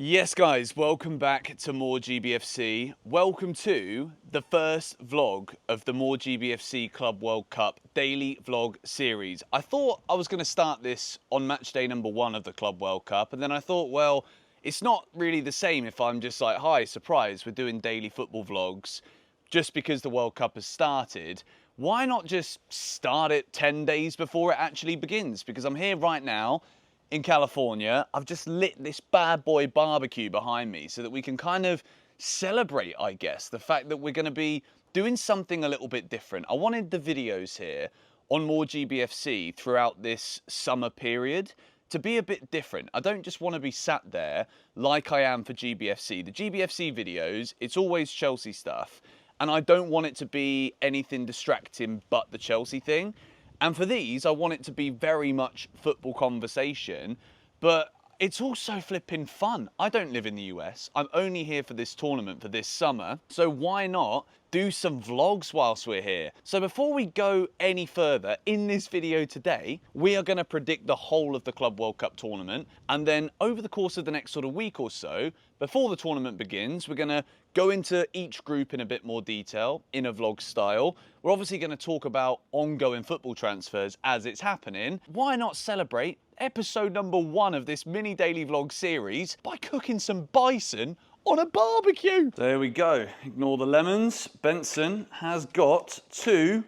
Yes guys, welcome back to more GBFC. Welcome to the first vlog of the More GBFC Club World Cup daily vlog series. I thought I was going to start this on match day number 1 of the Club World Cup, and then I thought, well, it's not really the same if I'm just like, hi, surprise, we're doing daily football vlogs just because the World Cup has started. Why not just start it 10 days before it actually begins? Because I'm here right now in California. I've just lit this bad boy barbecue behind me so that we can kind of celebrate, I guess, the fact that we're going to be doing something a little bit different. I wanted the videos here on More GBFC throughout this summer period to be a bit different. I don't just want to be sat there like I am for GBFC. The GBFC videos, it's always Chelsea stuff, and I don't want it to be anything distracting but the Chelsea thing. And for these, I want it to be very much football conversation, but it's also flipping fun. I don't live in the US. I'm only here for this tournament for this summer. So why not do some vlogs whilst we're here? So before we go any further, in this video today, we are going to predict the whole of the Club World Cup tournament. And then over the course of the next sort of week or so, before the tournament begins, we're going to go into each group in a bit more detail in a vlog style. We're obviously going to talk about ongoing football transfers as it's happening. Why not celebrate episode number 1 of this mini daily vlog series by cooking some bison on a barbecue? There we go. Ignore the lemons. Benson has got 2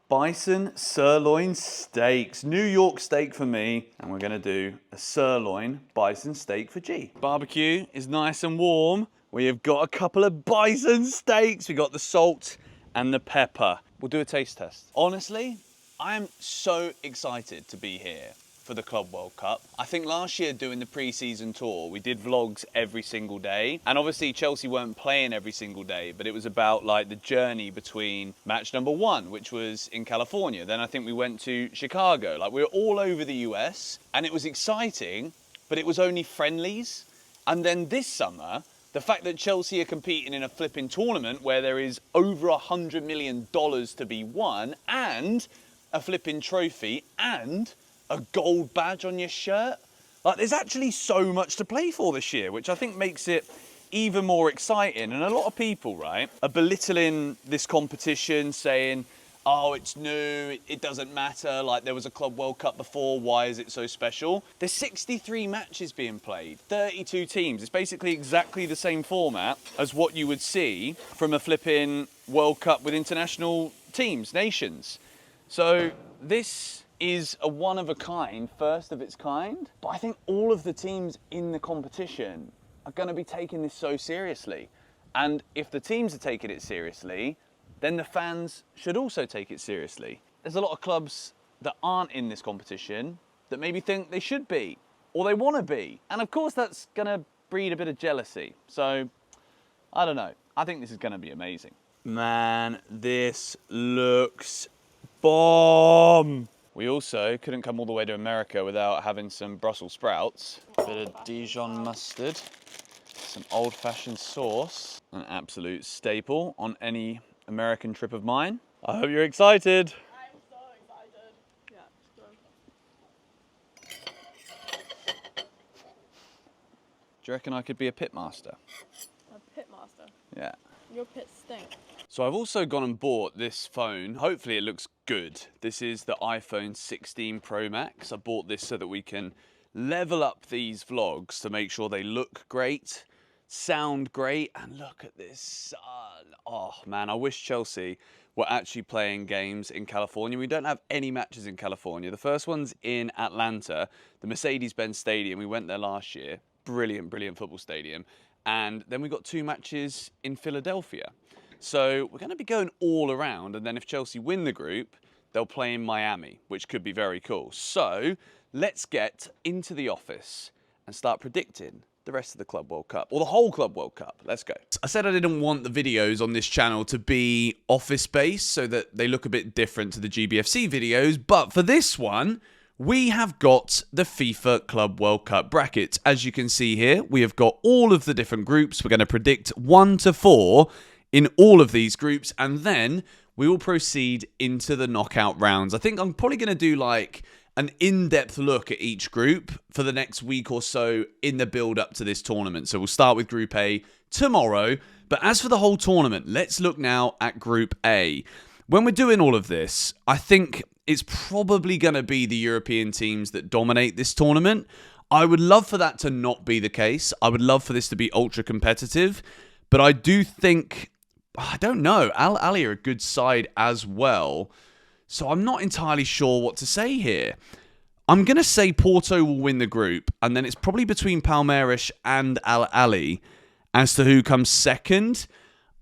bison sirloin steaks. New York steak for me, and we're going to do a sirloin bison steak for G. Barbecue is nice and warm. We have got a couple of bison steaks. We got the salt and the pepper. We'll do a taste test. Honestly, I am so excited to be here for the Club World Cup. I think last year doing the pre-season tour, we did vlogs every single day. And obviously Chelsea weren't playing every single day, but it was about like the journey between match number 1, which was in California. Then I think we went to Chicago. Like, we were all over the US, and it was exciting, but it was only friendlies. And then this summer, the fact that Chelsea are competing in a flipping tournament where there is over $100 million to be won, and a flipping trophy, and a gold badge on your shirt. Like, there's actually so much to play for this year, which I think makes it even more exciting. And a lot of people, right, are belittling this competition, saying, oh, it's new, it doesn't matter, like there was a Club World Cup before, why is it so special? There's 63 matches being played, 32 teams. It's basically exactly the same format as what you would see from a flipping World Cup with international teams, nations. So this is a one of a kind, first of its kind, but I think all of the teams in the competition are going to be taking this so seriously. And if the teams are taking it seriously, then the fans should also take it seriously. There's a lot of clubs that aren't in this competition that maybe think they should be, or they want to be. And of course that's going to breed a bit of jealousy. So, I don't know. I think this is going to be amazing. Man, this looks bomb. We also couldn't come all the way to America without having some Brussels sprouts, a bit of Dijon mustard, some old-fashioned sauce, an absolute staple on any American trip of mine. I hope you're excited. I'm so excited. Yeah, Do you reckon I could be a pit master? a pit master. Yeah. Your pits stink. So I've also gone and bought this phone. Hopefully it looks good. This is the iPhone 16 Pro Max. I bought this so that we can level up these vlogs to make sure they look great, sound great, and look at this sun. Oh man, I wish Chelsea were actually playing games in California. We don't have any matches in California. The first one's in Atlanta, the Mercedes-Benz Stadium. We went there last year. Brilliant, brilliant football stadium. And then we got 2 matches in Philadelphia. So we're going to be going all around, and then if Chelsea win the group, they'll play in Miami, which could be very cool. So let's get into the office and start predicting the rest of the Club World Cup, or the whole Club World Cup. Let's go. I said I didn't want the videos on this channel to be office-based so that they look a bit different to the GBFC videos, but for this one, we have got the FIFA Club World Cup brackets. As you can see here, we have got all of the different groups. We're going to predict 1 to 4 in all of these groups, and then we will proceed into the knockout rounds. I think I'm probably going to do like an in-depth look at each group for the next week or so in the build-up to this tournament. So we'll start with Group A tomorrow. But as for the whole tournament, let's look now at Group A. When we're doing all of this, I think it's probably going to be the European teams that dominate this tournament. I would love for that to not be the case. I would love for this to be ultra competitive. But I do think, I don't know, Al Ahly are a good side as well. So I'm not entirely sure what to say here. I'm going to say Porto will win the group. And then it's probably between Palmeiras and Al Ahly as to who comes second.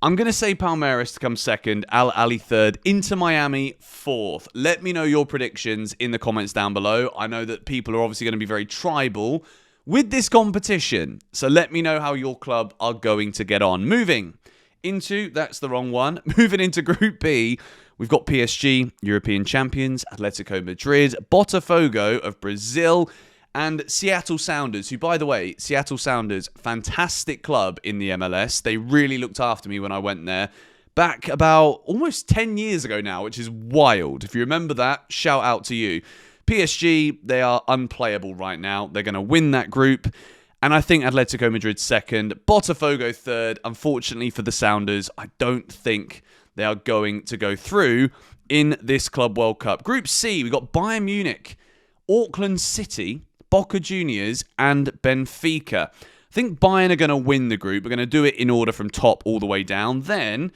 I'm going to say Palmeiras to come second, Al Ahly third, Inter Miami fourth. Let me know your predictions in the comments down below. I know that people are obviously going to be very tribal with this competition. So let me know how your club are going to get on. Moving into, that's the wrong one, moving into Group B, we've got PSG, European champions, Atletico Madrid, Botafogo of Brazil, and Seattle Sounders, who, by the way, Seattle Sounders, fantastic club in the MLS. They really looked after me when I went there back about almost 10 years ago now, which is wild. If you remember that, shout out to you. PSG, they are unplayable right now. They're going to win that group. And I think Atletico Madrid second, Botafogo third. Unfortunately for the Sounders, I don't think they are going to go through in this Club World Cup. Group C, we've got Bayern Munich, Auckland City, Boca Juniors, and Benfica. I think Bayern are going to win the group. We're going to do it in order from top all the way down. Then,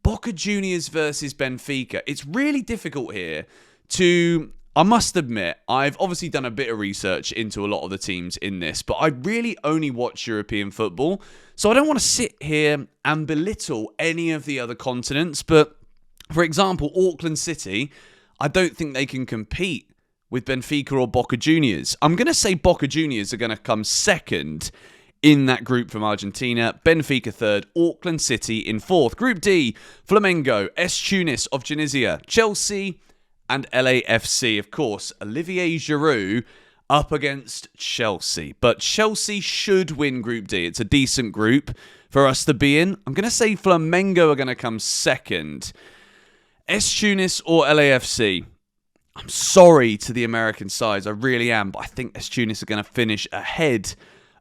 Boca Juniors versus Benfica. It's really difficult here to... I must admit, I've obviously done a bit of research into a lot of the teams in this, but I really only watch European football. So I don't want to sit here and belittle any of the other continents. But, for example, Auckland City, I don't think they can compete with Benfica or Boca Juniors. I'm going to say Boca Juniors are going to come second in that group from Argentina. Benfica third, Auckland City in fourth. Group D, Flamengo, S Tunis of Tunisia, Chelsea and LAFC. Of course, Olivier Giroud up against Chelsea. But Chelsea should win Group D. It's a decent group for us to be in. I'm going to say Flamengo are going to come second. S Tunis or LAFC? I'm sorry to the American sides, I really am, but I think S Tunis are going to finish ahead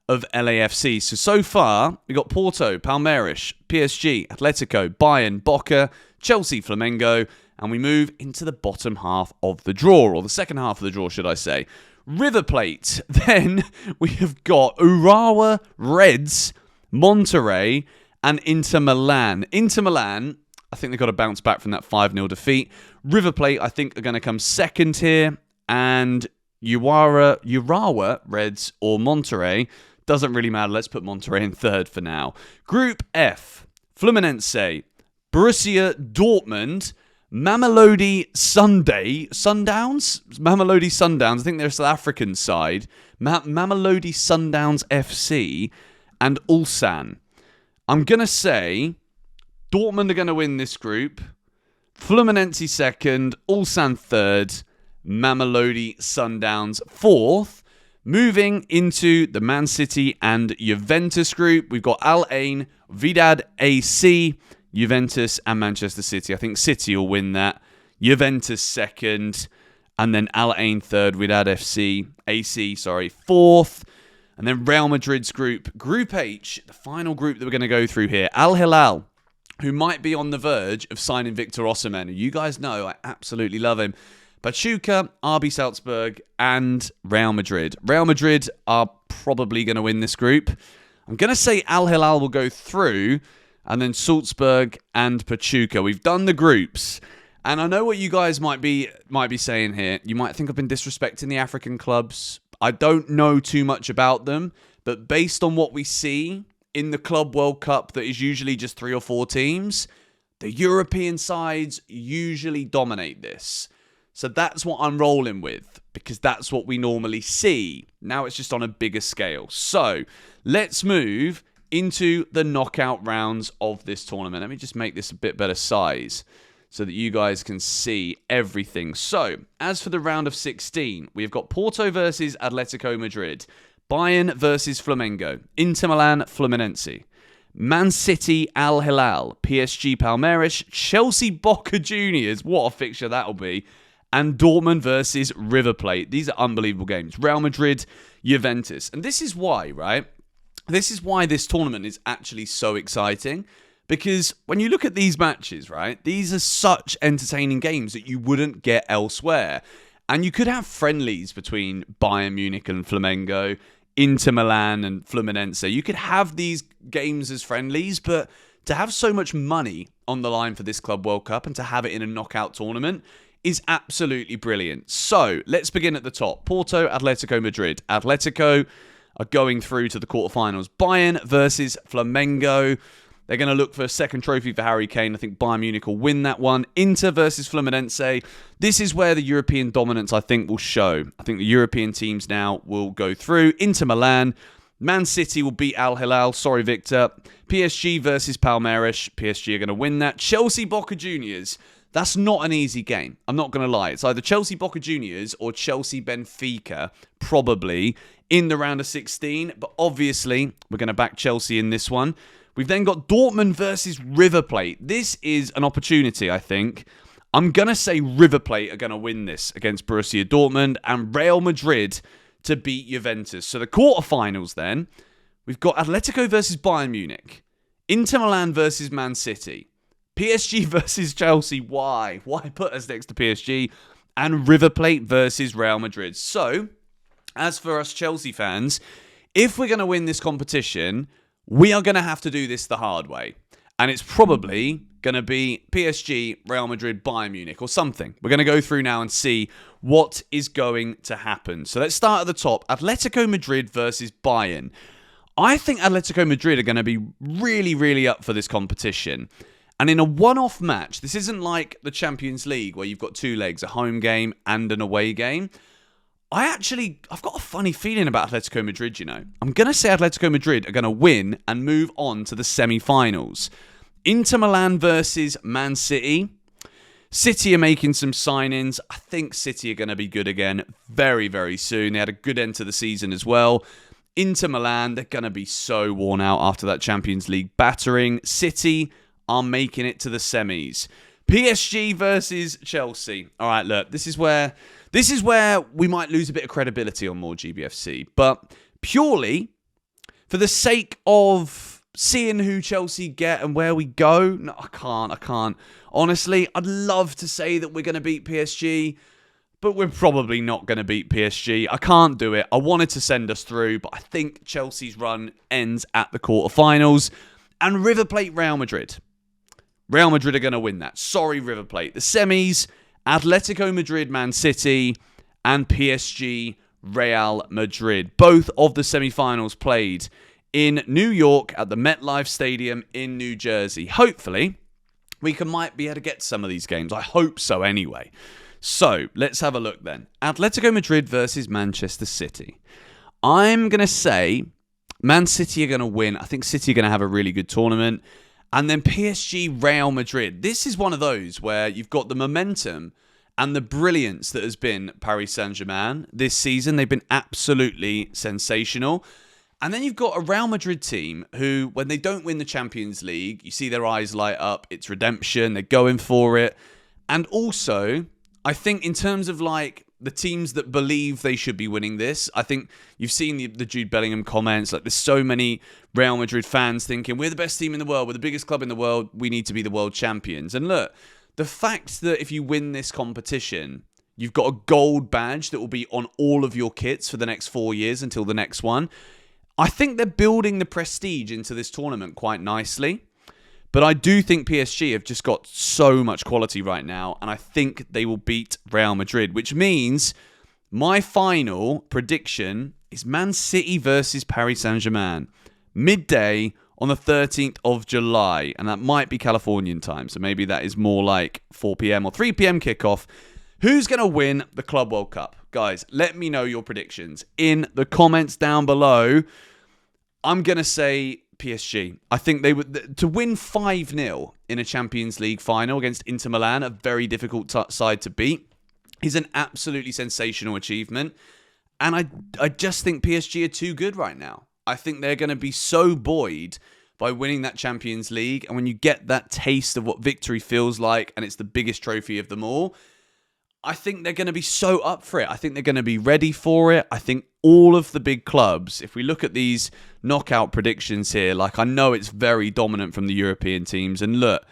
of LAFC. So far, we got Porto, Palmeiras, PSG, Atletico, Bayern, Boca, Chelsea, Flamengo, and we move into the bottom half of the draw, or the second half of the draw, should I say. River Plate. Then we have got Urawa Reds, Monterrey, and Inter Milan. Inter Milan, I think they've got to bounce back from that 5-0 defeat. River Plate, I think, are going to come second here. And Urawa Reds or Monterrey, doesn't really matter. Let's put Monterrey in third for now. Group F, Fluminense, Borussia Dortmund, Mamelodi Sundowns? Mamelodi Sundowns, I think they're a South African side. Mamelodi Sundowns FC and Ulsan. I'm going to say Dortmund are going to win this group. Fluminense second, Ulsan third, Mamelodi Sundowns fourth. Moving into the Man City and Juventus group, we've got Al Ain, Wydad AC, Juventus and Manchester City. I think City will win that. Juventus second, and then Al Ain third, Wydad AC, fourth. And then Real Madrid's group, Group H, the final group that we're going to go through here. Al Hilal, who might be on the verge of signing Victor Osimhen, who you guys know I absolutely love him. Pachuca, RB Salzburg, and Real Madrid. Real Madrid are probably going to win this group. I'm going to say Al Hilal will go through, and then Salzburg and Pachuca. We've done the groups. And I know what you guys might be saying here. You might think I've been disrespecting the African clubs. I don't know too much about them, but based on what we see in the Club World Cup that is usually just 3 or 4 teams, the European sides usually dominate this. So that's what I'm rolling with, because that's what we normally see. Now it's just on a bigger scale. So let's move into the knockout rounds of this tournament. Let me just make this a bit better size so that you guys can see everything. So, as for the round of 16, we've got Porto versus Atletico Madrid, Bayern versus Flamengo, Inter Milan, Fluminense, Man City, Al Hilal, PSG, Palmeiras, Chelsea, Boca Juniors, what a fixture that'll be, and Dortmund versus River Plate. These are unbelievable games. Real Madrid, Juventus. And this is why, right? This is why this tournament is actually so exciting. Because when you look at these matches, right, these are such entertaining games that you wouldn't get elsewhere. And you could have friendlies between Bayern Munich and Flamengo, Inter Milan and Fluminense. You could have these games as friendlies, but to have so much money on the line for this Club World Cup and to have it in a knockout tournament is absolutely brilliant. So let's begin at the top. Porto, Atletico Madrid. Atletico are going through to the quarterfinals. Bayern versus Flamengo. They're going to look for a second trophy for Harry Kane. I think Bayern Munich will win that one. Inter versus Fluminense. This is where the European dominance, I think, will show. I think the European teams now will go through. Inter Milan. Man City will beat Al Hilal. Sorry, Victor. PSG versus Palmeiras. PSG are going to win that. Chelsea Boca Juniors. That's not an easy game. I'm not going to lie. It's either Chelsea Boca Juniors or Chelsea Benfica, probably, in the round of 16. But obviously, we're going to back Chelsea in this one. We've then got Dortmund versus River Plate. This is an opportunity, I think. I'm going to say River Plate are going to win this against Borussia Dortmund and Real Madrid to beat Juventus. So the quarterfinals then, we've got Atletico versus Bayern Munich, Inter Milan versus Man City, PSG versus Chelsea. Why? Why put us next to PSG? And River Plate versus Real Madrid. So, as for us Chelsea fans, if we're going to win this competition, we are going to have to do this the hard way. And it's probably going to be PSG, Real Madrid, Bayern Munich or something. We're going to go through now and see what is going to happen. So let's start at the top. Atletico Madrid versus Bayern. I think Atletico Madrid are going to be really, really up for this competition. And in a one-off match, this isn't like the Champions League where you've got two legs, a home game and an away game. I've got a funny feeling about Atletico Madrid, you know. I'm going to say Atletico Madrid are going to win and move on to the semi-finals. Inter Milan versus Man City. City are making some signings. I think City are going to be good again very, very soon. They had a good end to the season as well. Inter Milan, they're going to be so worn out after that Champions League battering. City are making it to the semis. PSG versus Chelsea. All right, look, this is where we might lose a bit of credibility on more GBFC, but purely for the sake of seeing who Chelsea get and where we go, no, I can't. Honestly, I'd love to say that we're going to beat PSG, but we're probably not going to beat PSG. I can't do it. I wanted to send us through, but I think Chelsea's run ends at the quarterfinals. And River Plate, Real Madrid. Real Madrid are going to win that. Sorry, River Plate. The semis, Atletico Madrid, Man City, and PSG, Real Madrid. Both of the semi-finals played in New York at the MetLife Stadium in New Jersey. Hopefully, we might be able to get some of these games. I hope so anyway. So, let's have a look then. Atletico Madrid versus Manchester City. I'm going to say Man City are going to win. I think City are going to have a really good tournament. And then PSG, Real Madrid. This is one of those where you've got the momentum and the brilliance that has been Paris Saint-Germain this season. They've been absolutely sensational. And then you've got a Real Madrid team who, when they don't win the Champions League, you see their eyes light up. It's redemption. They're going for it. And also, I think in terms of like the teams that believe they should be winning this, I think you've seen the Jude Bellingham comments. Like, there's so many Real Madrid fans thinking, we're the best team in the world, we're the biggest club in the world, we need to be the world champions. And look, the fact that if you win this competition, you've got a gold badge that will be on all of your kits for the next 4 years until the next one. I think they're building the prestige into this tournament quite nicely. But I do think PSG have just got so much quality right now, and I think they will beat Real Madrid, which means my final prediction is Man City versus Paris Saint-Germain, midday on the 13th of July, and that might be Californian time, so maybe that is more like 4 p.m. or 3 p.m. kickoff. Who's going to win the Club World Cup? Guys, let me know your predictions in the comments down below. I'm going to say PSG. I think they would to win 5-0 in a Champions League final against Inter Milan, a very difficult side to beat, is an absolutely sensational achievement. And I just think PSG are too good right now. I think they're going to be so buoyed by winning that Champions League. And when you get that taste of what victory feels like, and it's the biggest trophy of them all, I think they're going to be so up for it. I think they're going to be ready for it. I think all of the big clubs, if we look at these knockout predictions here, like I know it's very dominant from the European teams. And look,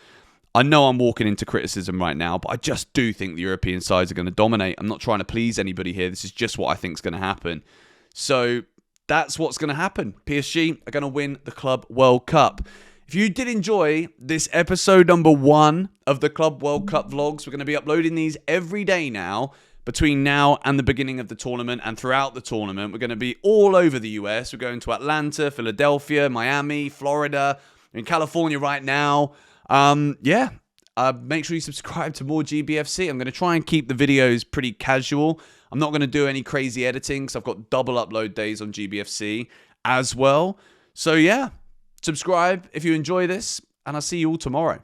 I know I'm walking into criticism right now, but I just do think the European sides are going to dominate. I'm not trying to please anybody here. This is just what I think is going to happen. So that's what's going to happen. PSG are going to win the Club World Cup. If you did enjoy this episode number 1 of the Club World Cup vlogs, we're going to be uploading these every day now, between now and the beginning of the tournament and throughout the tournament. We're going to be all over the US. We're going to Atlanta, Philadelphia, Miami, Florida. We're in California right now. Make sure you subscribe to more GBFC. I'm going to try and keep the videos pretty casual. I'm not going to do any crazy editing because I've got double upload days on GBFC as well. So yeah, subscribe if you enjoy this, and I'll see you all tomorrow.